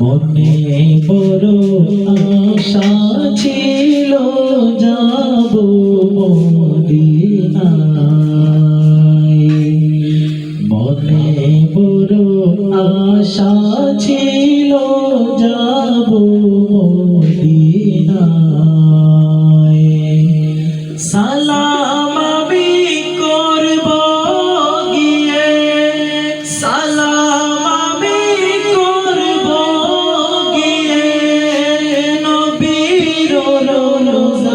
মনে বড় আশা ছিল যাব মদিনায়, মনে বড় আশা ছিল যাব মদিনায়। সালাম আমি করব গিয়ে, সালাম আমি করব গিয়ে নবীর রোজায়।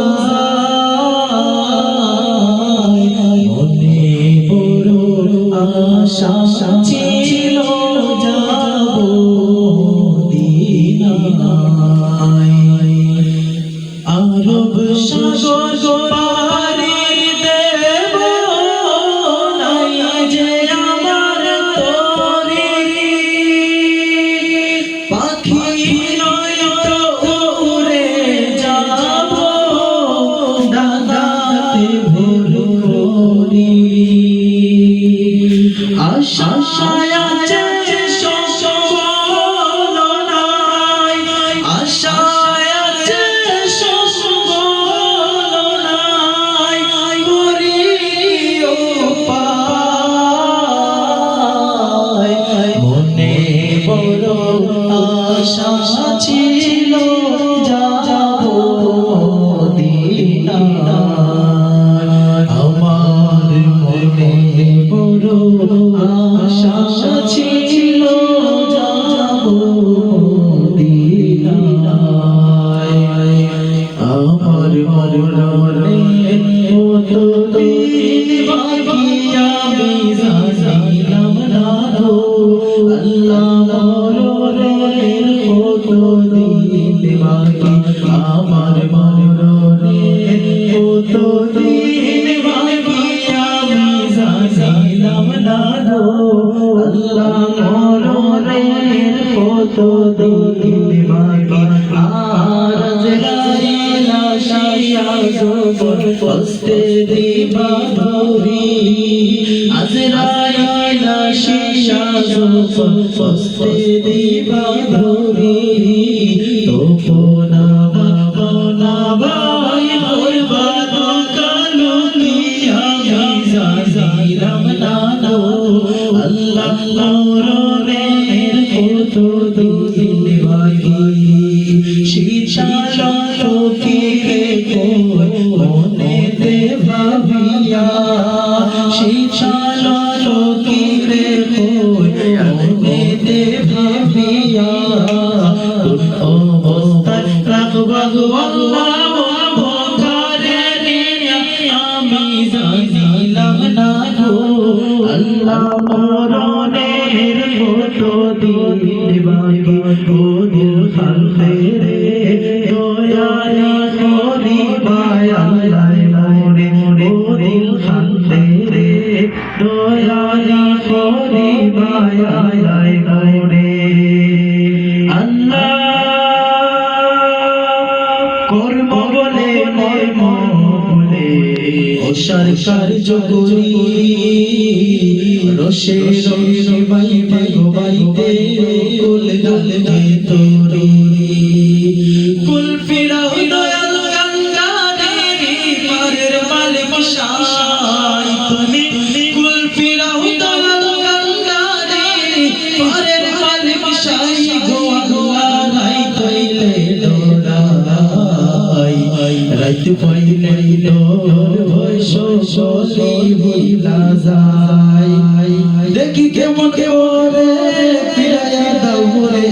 মনে বড় আশা ছিল যাব মদিনায়। আরব সাগর পাড়ি দেব নাই যে আমার তরি, পাখি নয়তো উড়ে যাব ডানাতে ভোর করি। আশা আছে সফল নাই, আশা আছে সফল নাই, করিও পায়। মনে বড় আশা ছিল যাব মদিনায়। আমার মনে বড় আশা ছিল যাব মদিনায়। আমার মরণে কতদিন বাকি আমি জানিলাম না গো আল্লাহ, মরণের কতদিন বাকি আমার মরণে কতদিন বাকি আমি জানিলাম না গো আল্লাহ, মরণের কতদিন বাকি। আর আজরাইল আসিয়া যখন কষ্টে দিবা ধরি, আজরাইল আসিয়া যখন কষ্টে দিবা ধরি, তখন আমার ভাই বরবাদ কালো কি আমি জানিলাম না গো আল্লাহ, মরণের কতদিন বাকি। শীতল ফিরে কই মনেতে ভাবিয়া, শীতল ফিরে কই মনেতে ভাবিয়া, কোন অবস্থায় রাখবা গো আল্লাহ বখারে আমি জানিলাম না গো আল্লাহ, মরণের কতদিন বাকি। কোদিন খালতে রে দয়ালি করিবায় আল্লাহ মোরে, কোদিন খালতে রে দয়ালি করিবায় আল্লাহ মোরে। আল্লাহ কর্ম বলে মর্ম বলে ও সরকার জগরি, রসে রসে বাইতে গো বাইতে কুল গালতে তোরি, কুল ফিরাও দয়াল গঙ্গারি পারের মালিক শাই তুমি, কুল ফিরাও দয়াল গঙ্গারি পারের মালিক শাই গো আল্লাহ, নাই তৈলে ডোরাই রাত পাইলে ডোর ভৈষ সলি ভুলা যায়। দেখি কেমন করে ফিরাইয়া দাও মোরে,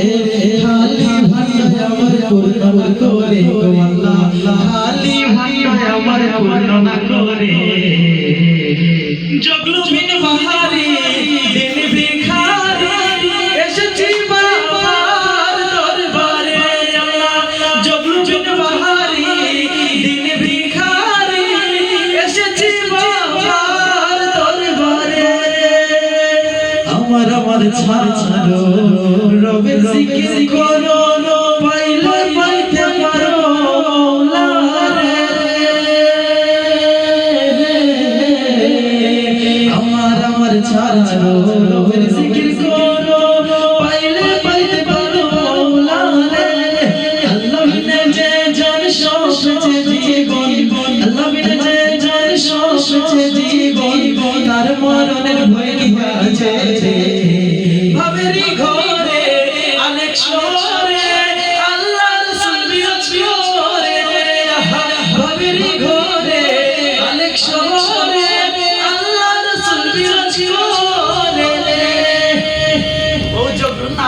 খালি ভান্ডায় আমার পূর্ণ না করে গো আল্লাহ, খালি ভান্ডায় আমার পূর্ণ না করে। জগলুমিন বাহারি দিন ভিখারি এসেছি বাবার দরবারে আল্লাহ, জগলুমিন বাহারি দিন ভিখারি এসেছি বাবার দরবারে। আমার ছাড়ো রবের জিকির করো, পাইলে পাইতে পারো মওলারে। আমার ছাড়ো রবের জিকির করো, পাইলে পাইতে পারো আদেশ হলো